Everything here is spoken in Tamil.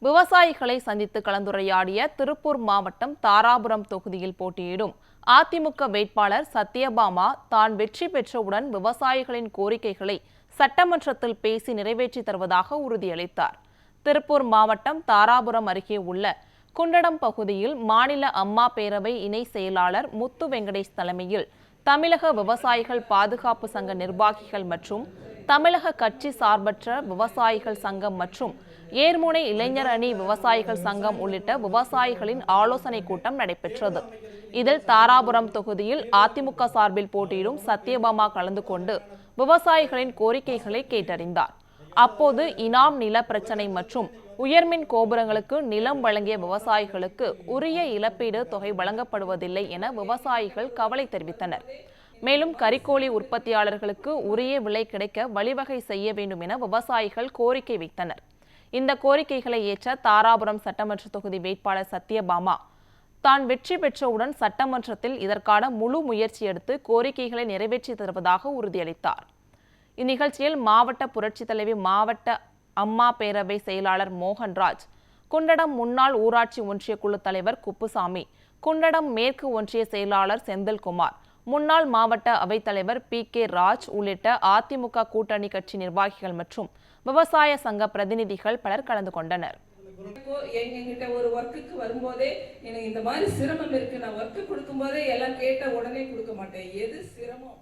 விவசாயிகளை சந்தித்து கலந்துரையாடிய திருப்பூர் மாவட்டம் தாராபுரம் தொகுதியில் போட்டியிடும் அதிமுக வேட்பாளர் சத்யபாமா தான் வெற்றி பெற்றவுடன் விவசாயிகளின் கோரிக்கைகளை சட்டமன்றத்தில் பேசி நிறைவேற்றி தருவதாக உறுதியளித்தார். திருப்பூர் மாவட்டம் தாராபுரம் அருகே உள்ள குண்டடம் பகுதியில் மாநில அம்மா பேரவை இணை செயலாளர் முத்து வெங்கடேஷ் தலைமையில் தமிழக விவசாயிகள் பாதுகாப்பு சங்க நிர்வாகிகள் மற்றும் தமிழக கட்சி சார்பற்ற விவசாயிகள் சங்கம் மற்றும் ஏர்முனை இளைஞர் அணி விவசாயிகள் சங்கம் உள்ளிட்ட விவசாயிகளின் ஆலோசனை கூட்டம் நடைபெற்றது. இதில் தாராபுரம் தொகுதியில் அதிமுக சார்பில் போட்டியிடும் சத்யபாமா கலந்து கொண்டு விவசாயிகளின் கோரிக்கைகளை கேட்டறிந்தார். அப்போது இனாம் நில பிரச்சினை மற்றும் உயர்மின் கோபுரங்களுக்கு நிலம் வழங்கிய விவசாயிகளுக்கு உரிய இழப்பீடு தொகை வழங்கப்படுவதில்லை என விவசாயிகள் கவலை தெரிவித்தனர். மேலும் கறிக்கோழி உற்பத்தியாளர்களுக்கு உரிய விலை கிடைக்க வழிவகை செய்ய வேண்டும் என விவசாயிகள் கோரிக்கை வைத்தனர். இந்த கோரிக்கைகளை ஏற்ற தாராபுரம் சட்டமன்ற தொகுதி வேட்பாளர் சத்யபாமா தான் வெற்றி பெற்றவுடன் சட்டமன்றத்தில் இதற்கான முழு முயற்சி எடுத்து கோரிக்கைகளை நிறைவேற்றி தருவதாக உறுதியளித்தார். இந்நிகழ்ச்சியில் மாவட்ட புரட்சித் தலைவி மாவட்ட அம்மா பேரவை செயலாளர் மோகன்ராஜ், குண்டடம் முன்னாள் ஊராட்சி ஒன்றிய குழு தலைவர் குப்புசாமி, குண்டடம் மேற்கு ஒன்றிய செயலாளர் செந்தில்குமார், முன்னாள் மாவட்ட அவைத்தலைவர் PK ராஜ் உள்ளிட்ட அதிமுக கூட்டணி கட்சி நிர்வாகிகள் மற்றும் விவசாய சங்க பிரதிநிதிகள் பலர் கலந்து கொண்டனர். எங்கிட்ட ஒரு ஒர்க்குக்கு வரும்போதே எனக்கு இந்த மாதிரி சிரமம் இருக்கு, நான் ஒர்க்கு கொடுக்கும் போதே எல்லாம் கேட்ட உடனே கொடுக்க மாட்டேன். எது சிரமம்